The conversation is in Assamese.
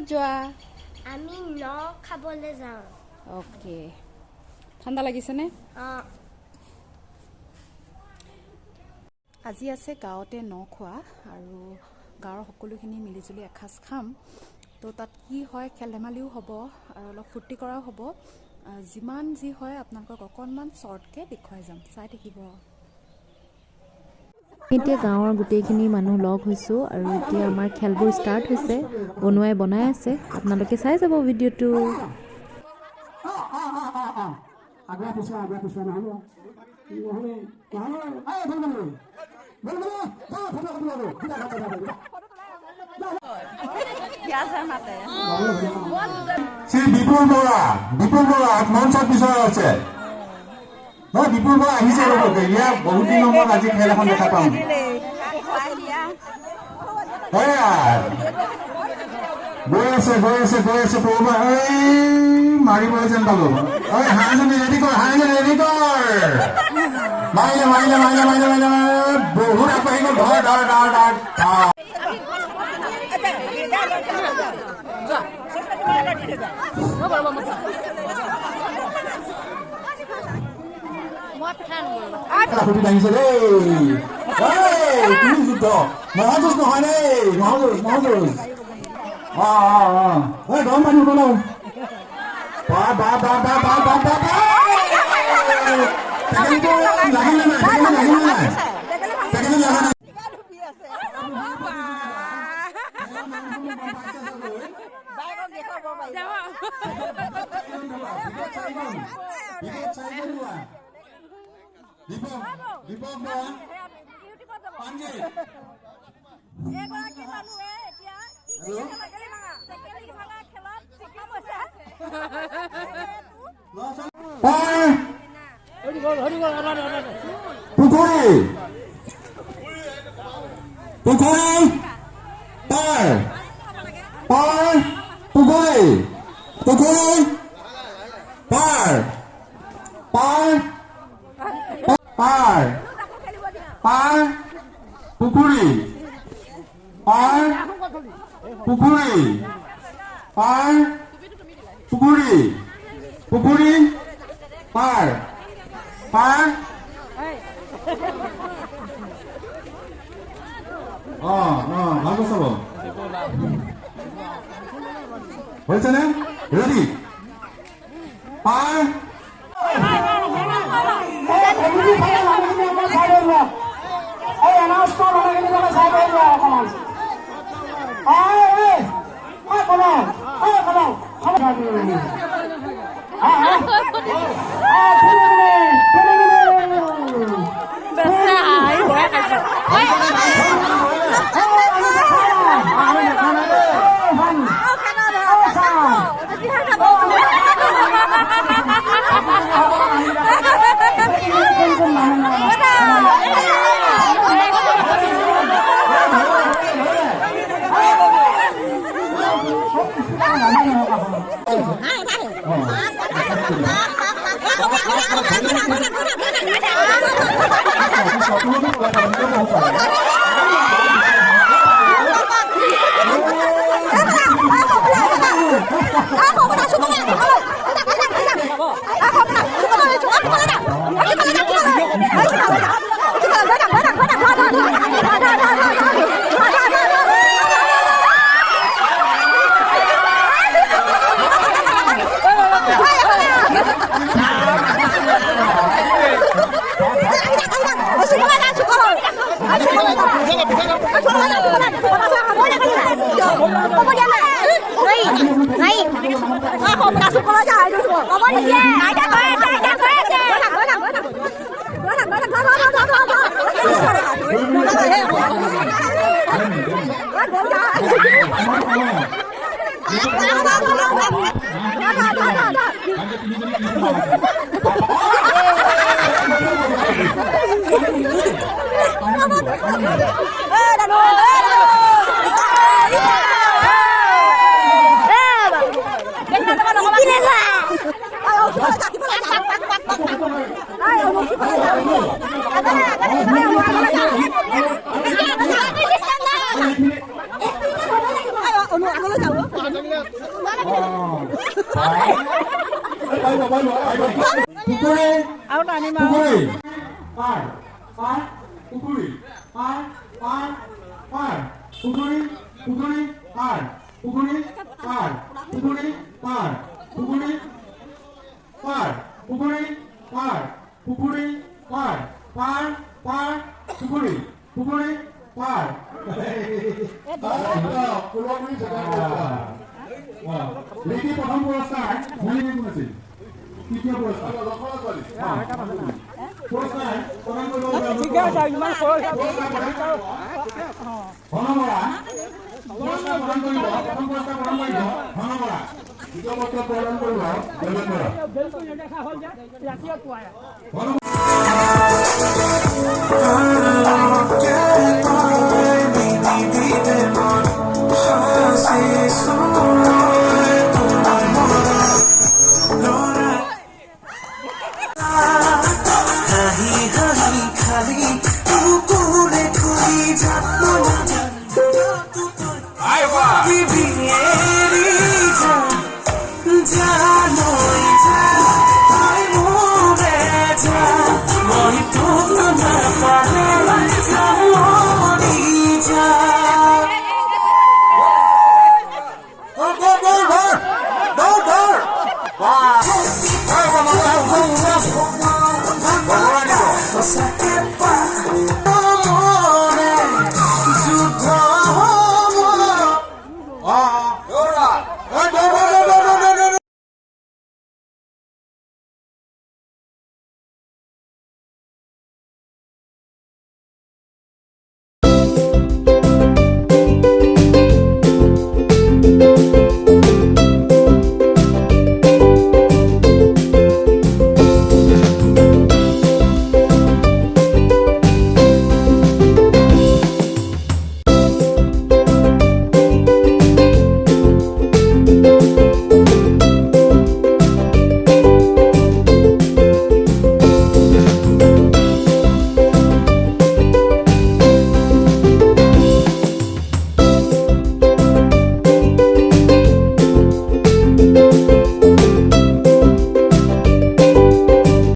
ক'ত যোৱা আমি ন খাবলৈ যাওঁ ওকে ঠাণ্ডা লাগিছেনে আজি আছে গাঁৱতে ন খোৱা আৰু গাঁৱৰ সকলোখিনি মিলিজুলি এসাঁজ খাম তো তাত কি হয় খেল ধেমালিও হ'ব আৰু অলপ ফূৰ্তি কৰাও হ'ব যিমান যি হয় আপোনালোকক অকণমান শ্বৰ্টকৈ দেখুৱাই যাম চাই থাকিব এতিয়া গাঁৱৰ গোটেইখিনি মানুহ লগ হৈছোঁ আৰু এতিয়া আমাৰ খেলবোৰ ষ্টাৰ্ট হৈছে বনুৱাই বনাই আছে আপোনালোকে চাই যাব ভিডিঅ'টো শ্ৰী বিপুল বৰা মঞ্চত বিচৰা আছে বিপুল বৰা আহিছে ইয়াৰ বহুত দিনৰ মূৰত আজি খেল এখন দেখা পাম গৈ আছে মাৰিব যেন পালো হাঁহজনী ৰেডি কৰ মাৰিলে বহুত আগবাঢ়ি গ'ল সুবিধা আহিছে দেই যুদ্ধ মহাযুঁজ নহয় দেই মহাযুঁজ গৰম পানী উতলাও লাগিলে নাই দীপক পুখুৰী পাৰ ভাল চাব হৈছেনে ৰেডি পাৰ পুখুৰী আৰু টানিম পুখুৰী পাৰ পাৰ পুখুৰী পাৰ পাৰ পাৰ পুখুৰী পুখুৰী পাৰ পুখুৰী পাৰ পুখুৰী পাৰ পুখুৰী পাৰ পুখুৰী পাৰ পুখুৰী পাৰ পাৰ পাৰ পুখুৰী পুখুৰী পাৰ লেডি প্ৰথম পুৰস্কাৰ মহিলা কোন আছিল তৃতীয় পুৰস্কাৰ পুৰস্কাৰ প্ৰদান কৰিব ঠিকে আছে ইমান খৰচ ধনমৰা পুৰস্কাৰ প্ৰদান কৰিব প্ৰথম পুৰস্কাৰ প্ৰদান কৰিব ধনমৰা দ্বিতীয় পুৰস্কাৰ প্ৰদান কৰিব বেলেগ দেখা হ'ল যে ৰাতিয়ে পুৱাই